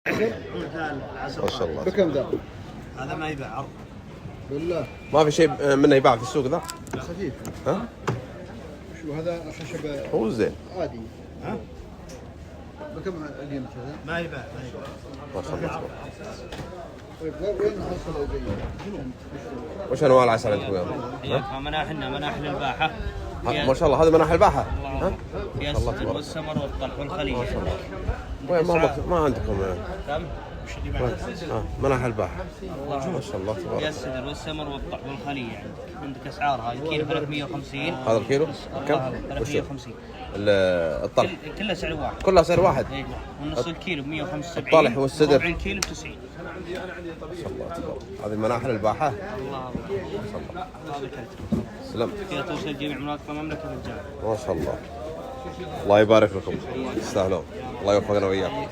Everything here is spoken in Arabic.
ما شاء الله. بكم ذا؟ هذا ما يباع عرض بالله. ما في شيء منه يباع في السوق ذا؟ خفيف. ها؟ شو هذا خشب هو زين. عادي. ها؟ بكم اليوم كذا؟ ما يباع ما شاء الله. طيب وين نحصل زي؟ وش انواع العسل عندكم يا هي مناحلنا مناحل الباحة. ما شاء الله. هذا مناحل الباحة. ها؟ فيها السدر والسمر والطلح والخليج. ما شاء الله. وين ما عندكم كم؟ مناحل الباحة. ما شاء الله فيها تبارك. السدر والسمر والطلح والخليج. عندك اسعارها الكيلو 350. هذا الكيلو كم؟ 350. الطلح كلها سعر واحد. كلها سعر واحد. ايه ونص الكيلو ب 175. الطلح والسدر. ربع الكيلو ب 90. ما شاء الله تبارك. هذه مناحل الباحة. الله سلام. فيها توصل جميع مناطق المملكة مجانا. ما شاء الله. الله يبارك لكم. تستاهلون. الله يوفقنا وإياكم.